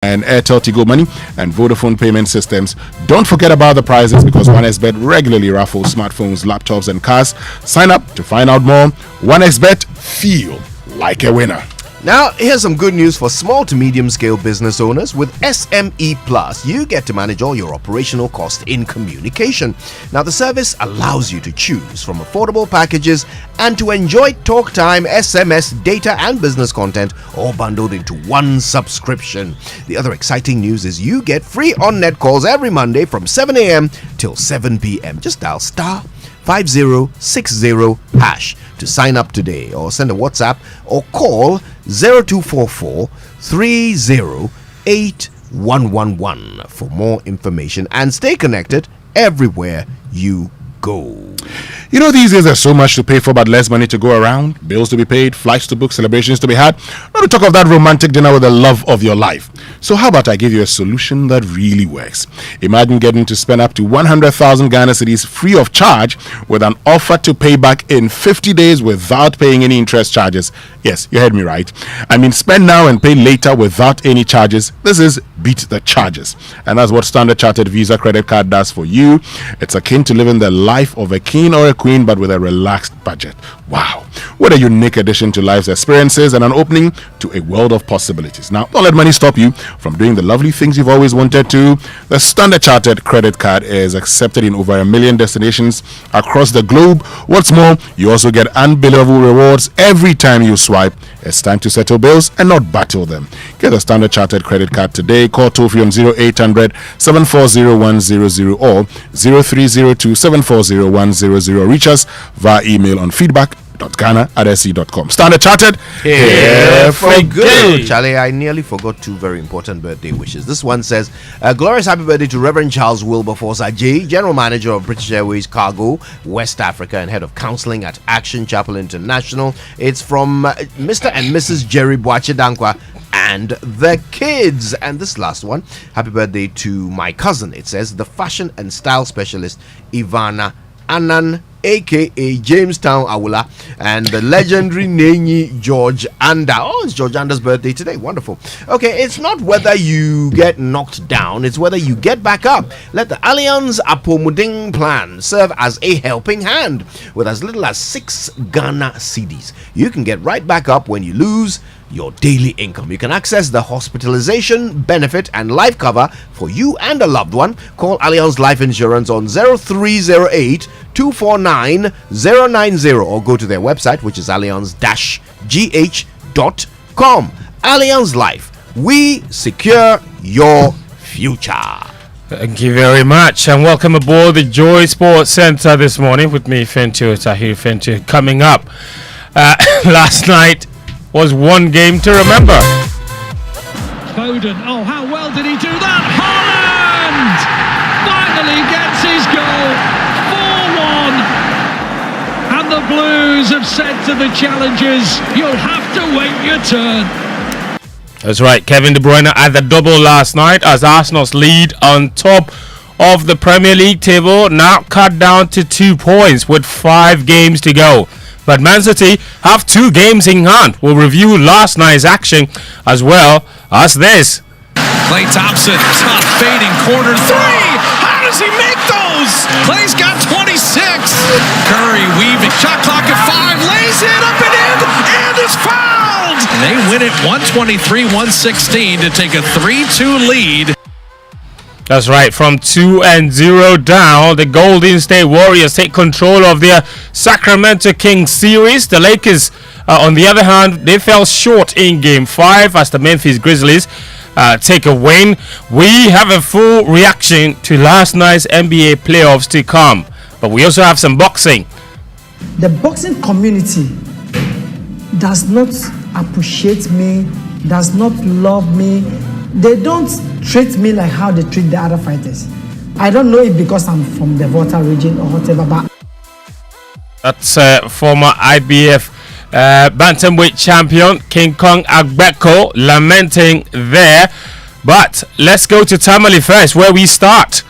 and Airtel Tigo Money and Vodafone payment systems. Don't forget about the prizes because 1xBet regularly raffles smartphones, laptops, and cars. Sign up to find out more. 1xBet, feel like a winner. Now, here's some good news for small to medium scale business owners. With SME Plus, you get to manage all your operational costs in communication. Now, the service allows you to choose from affordable packages and to enjoy talk time, SMS, data, and business content all bundled into one subscription. The other exciting news is you get free on-net calls every Monday from 7 a.m. till 7 p.m. Just dial star 5060 hash to sign up today, or send a WhatsApp or call 0244 308 for more information, and stay connected everywhere you go. You know, these days there's so much to pay for but less money to go around. Bills to be paid, flights to book, celebrations to be had. Not to talk of that romantic dinner with the love of your life. So how about I give you a solution that really works? Imagine getting to spend up to 100,000 Ghana cedis free of charge with an offer to pay back in 50 days without paying any interest charges. Yes, you heard me right. I mean, spend now and pay later without any charges. This is beat the charges. And that's what Standard Chartered Visa credit card does for you. It's akin to living the life of a king or a queen, but with a relaxed budget. Wow, what a unique addition to life's experiences and an opening to a world of possibilities. Now, don't let money stop you from doing the lovely things you've always wanted to. The Standard Chartered credit card is accepted in over 1 million destinations across the globe. What's more, you also get unbelievable rewards every time you swipe. It's time to settle bills and not battle them. Get a Standard Chartered credit card today. Call toll free on 0800 740 100 or 0302 740 100. Reach us via email on feedback.ghana@se.com. Standard Chartered, here for good. Charlie, I nearly forgot two very important birthday wishes. This one says, glorious happy birthday to Reverend Charles Wilberforce Ajay, General Manager of British Airways Cargo, West Africa, and Head of Counseling at Action Chapel International. It's from Mr. and Mrs. Jerry Boache Dankwa and the kids. And this last one, happy birthday to my cousin. It says, the fashion and style specialist Ivana Anan, aka Jamestown Awula, and the legendary Nenyi George Anda. Oh, it's George Anda's birthday today. Wonderful. Okay, it's not whether you get knocked down, it's whether you get back up. Let the Allianz Apomuding plan serve as a helping hand. With as little as 6 Ghana cedis, you can get right back up when you lose your daily income. You can access the hospitalization benefit and life cover for you and a loved one. Call Allianz Life Insurance on 0308 249 090 or go to their website, which is allianz-gh.com. Allianz Life, we secure your future. Thank you very much, and welcome aboard the Joy Sports Center this morning with me, Fentuo, Tahiru Fentuo. Coming up, last night was one game to remember. Foden, oh, how well did he do that? Haaland finally gets his goal. 4-1. And the Blues have said to the challengers, you'll have to wait your turn. That's right, Kevin De Bruyne had the double last night as Arsenal's lead on top of the Premier League table now cut down to 2 points with 5 games to go. But Man City have 2 games in hand. We'll review last night's action as well as this. Clay Thompson, top fading corner 3. How does he make those? Clay's got 26. Curry weaving, shot clock at 5, lays it up and is fouled. And they win it 123-116 to take a 3-2 lead. That's right, from 2-0 down, the Golden State Warriors take control of their Sacramento Kings series. The Lakers, on the other hand, they fell short in Game 5 as the Memphis Grizzlies take a win. We have a full reaction to last night's NBA playoffs to come, but we also have some boxing. The boxing community does not appreciate me, does not love me. They don't treat me like how they treat the other fighters. I don't know if because I'm from the Volta region or whatever, but that's former IBF bantamweight champion King Kong Agbeko lamenting there. But let's go to Tamale first, where we start.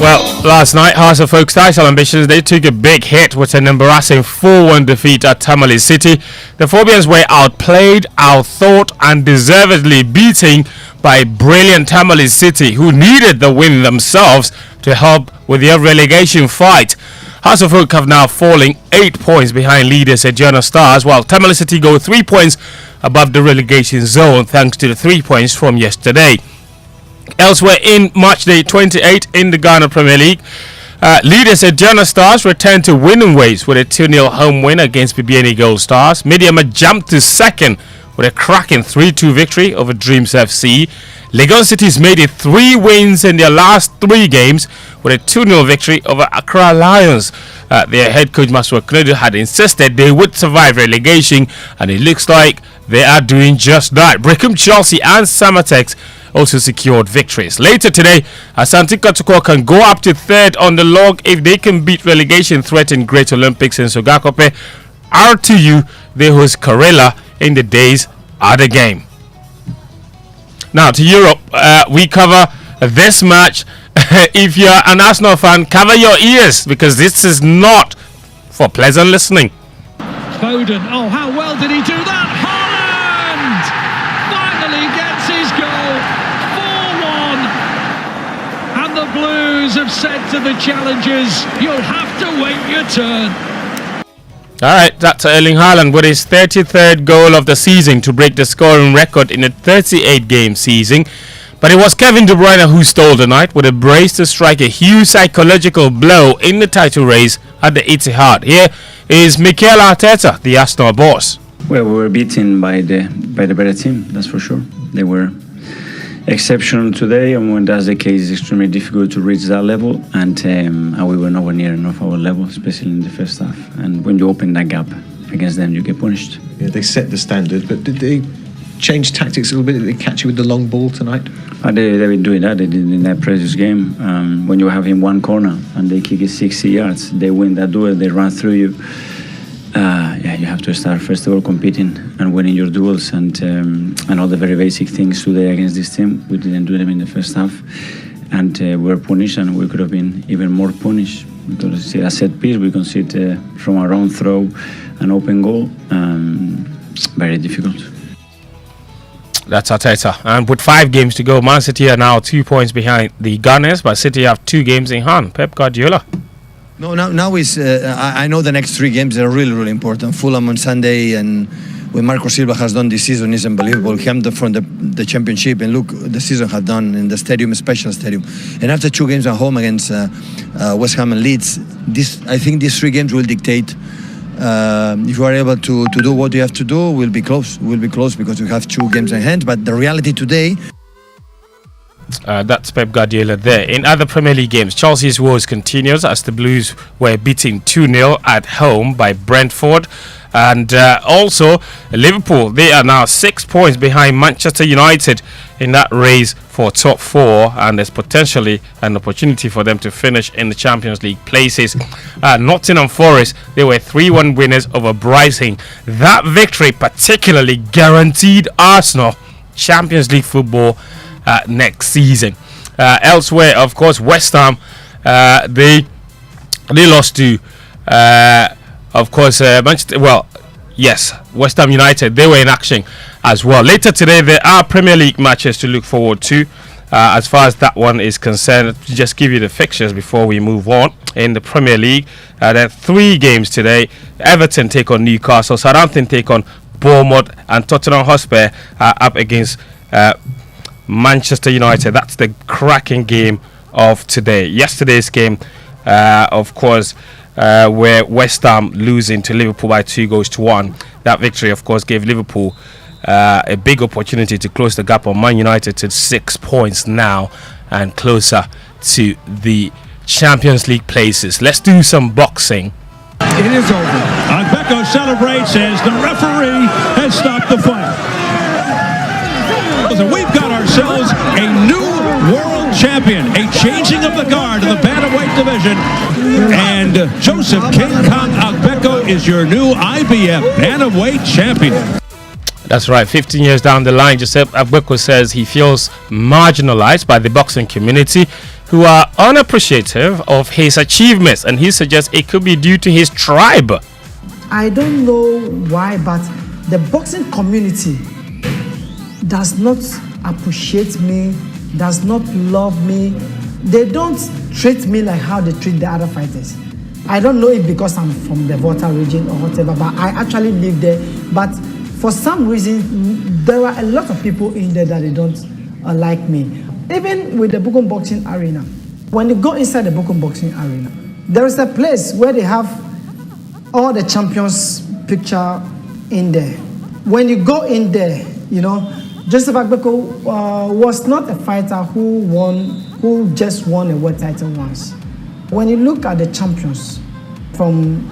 Well, last night, Hearts of Oak Tysel Ambitions, they took a big hit with an embarrassing 4-1 defeat at Tamale City. The Phobians were outplayed, outthought, and deservedly beaten by brilliant Tamale City, who needed the win themselves to help with their relegation fight. Hearts of Oak have now fallen 8 points behind leaders Ejona Stars, while Tamale City go 3 points above the relegation zone thanks to the 3 points from yesterday. Elsewhere in March Day 28 in the Ghana Premier League, leaders Ejona Stars returned to winning ways with a 2-0 home win against BBNE Gold Stars. Midiama jumped to second with a cracking 3-2 victory over Dreams FC. Legon City's made it 3 wins in their last 3 games with a 2-0 victory over Accra Lions. Their head coach Maswa Knedu had insisted they would survive relegation, and it looks like they are doing just that. Brecum, Chelsea and Samatex also secured victories. Later today, Asante Kotoko can go up to 3rd on the log if they can beat relegation threatened Great Olympics in Sogakope. RTU, they host Karela in the days of the game. Now to Europe, we cover this match. If you're an Arsenal fan, cover your ears because this is not for pleasant listening. Foden, oh how well did he do that? Haaland finally gets his goal, 4-1, and the Blues have said to the challengers, you'll have to wait your turn. Alright, that's Erling Haaland with his 33rd goal of the season to break the scoring record in a 38-game season. But it was Kevin De Bruyne who stole the night with a brace to strike a huge psychological blow in the title race at the Etihad. Here is Mikel Arteta, the Arsenal boss. Well, we were beaten by the better team, that's for sure. They were exceptional today, and when that's the case, it's extremely difficult to reach that level, and we were nowhere near enough our level, especially in the first half. And when you open that gap against them, you get punished. Yeah, they set the standard, but did they change tactics a little bit? Did they catch you with the long ball tonight? They've been doing that. They did in that previous game. When you have in one corner and they kick it 60 yards, they win that duel, they run through you. You have to start first of all competing and winning your duels and all the very basic things today against this team. We didn't do them in the first half, and we were punished, and we could have been even more punished. We could have seen a set piece, we conceded from our own throw an open goal. Very difficult. That's Arteta. And with 5 games to go, Man City are now 2 points behind the Gunners, but City have 2 games in hand. Pep Guardiola. No, now is I know the next 3 games are really, really important. Fulham on Sunday, and what Marco Silva has done this season is unbelievable. He came from the championship, and look, the season had done in the stadium, a special stadium. And after 2 games at home against West Ham and Leeds, I think these 3 games will dictate. If you are able to do what you have to do, we'll be close. We'll be close because we have 2 games in hand. But the reality today. That's Pep Guardiola there. In other Premier League games, Chelsea's woes continues as the Blues were beaten 2-0 at home by Brentford. And also Liverpool, they are now 6 points behind Manchester United in that race for top 4, and there's potentially an opportunity for them to finish in the Champions League places. Nottingham Forest, they were 3-1 winners over Brighton. That victory particularly guaranteed Arsenal Champions League football next season. Elsewhere, of course, West Ham, they lost to Manchester. Well, yes, West Ham United, they were in action as well. Later today, there are Premier League matches to look forward to. As far as that one is concerned, to just give you the fixtures before we move on. In the Premier League, there are 3 games today. Everton take on Newcastle, Southampton take on Bournemouth, and Tottenham Hotspur are up against Manchester United. That's the cracking game of today. Yesterday's game, of course, where West Ham losing to Liverpool by 2-1. That victory, of course, gave Liverpool a big opportunity to close the gap on Man United to 6 points now and closer to the Champions League places. Let's do some boxing. It is over. Becco celebrates as the referee has stopped the fight. We've got ourselves a new world champion, a changing of the guard in the bantamweight division, and Joseph King Kong Agbeko is your new IBF bantamweight champion. That's right. 15 years down the line, Joseph Agbeko says he feels marginalized by the boxing community. who are unappreciative of his achievements, and he suggests it could be due to his tribe. I don't know why, but the boxing community does not appreciate me, does not love me. They don't treat me like how they treat the other fighters. I don't know if because I'm from the Volta region or whatever, but I actually live there. But for some reason, there are a lot of people in there that they don't like me. Even with the Bukum Boxing Arena, when you go inside the Bukum Boxing Arena, there is a place where they have all the champions' picture in there. When you go in there, you know, Joseph Agbeko was not a fighter who just won a world title once. When you look at the champions, from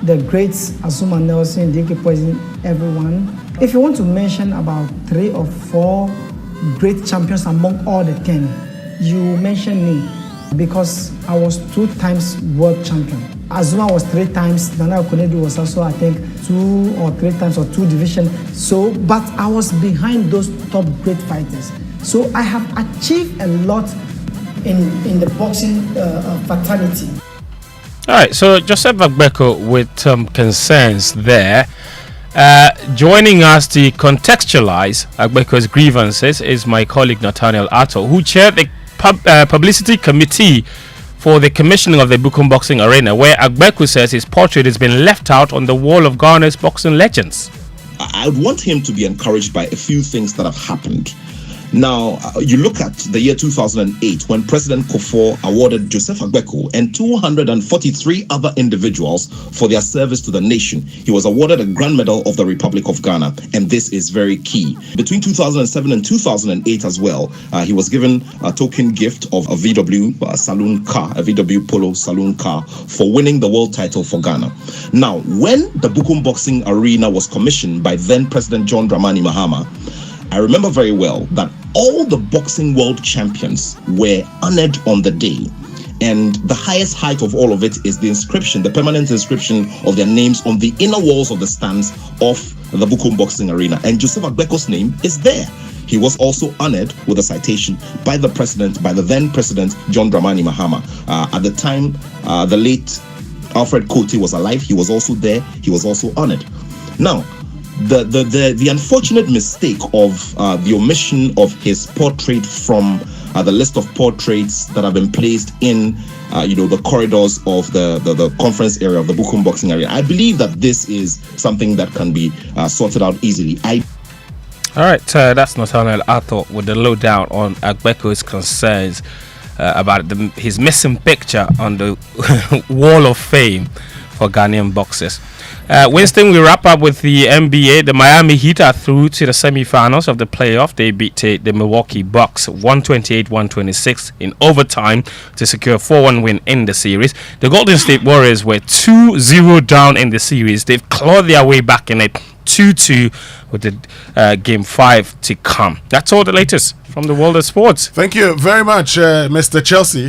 the greats, Azuma Nelson, D.K. Poison, everyone, if you want to mention about 3 or 4 great champions among all the 10, you mention me because I was 2 times world champion. Azuma was 3 times, Nana Okonedu was also, I think, 2 or 3 times or 2 divisions. So, but I was behind those top great fighters. So I have achieved a lot in the boxing fraternity. All right, so Joseph Agbeko with concerns there. Joining us to contextualize Agbeko's grievances is my colleague Nathaniel Atto, who chaired the publicity committee for the commissioning of the Bukum Boxing Arena, where Agbeko says his portrait has been left out on the wall of Ghana's boxing legends. I would want him to be encouraged by a few things that have happened. Now, you look at the year 2008 when President Kufuor awarded Joseph Agbeko and 243 other individuals for their service to the nation. He was awarded a Grand Medal of the Republic of Ghana, and this is very key. Between 2007 and 2008 as well, he was given a token gift of a VW saloon car, a VW Polo saloon car, for winning the world title for Ghana. Now, when the Bukum Boxing Arena was commissioned by then President John Dramani Mahama, I remember very well that all the boxing world champions were honored on the day. And the highest height of all of it is the inscription, the permanent inscription of their names on the inner walls of the stands of the Bukum Boxing Arena. And Joseph Agbeko's name is there. He was also honored with a citation by the president, by the then president, John Dramani Mahama. At the time, the late Alfred Cote was alive. He was also there. He was also honored. Now, the unfortunate mistake of the omission of his portrait from the list of portraits that have been placed in the corridors of the conference area of the Bukum Boxing area. I believe that this is something that can be sorted out easily. All right, that's Nathaniel Atto with the lowdown on Agbeko's concerns about his missing picture on the wall of fame for Ghanaian boxers. Winston, we wrap up with the NBA. The Miami Heat are through to the semi-finals of the playoff. They beat the Milwaukee Bucks 128-126 in overtime to secure a 4-1 win in the series. The Golden State Warriors were 2-0 down in the series. They've clawed their way back in it 2-2 with the game 5 to come. That's all the latest from the world of sports. Thank you very much, Mr. Chelsea.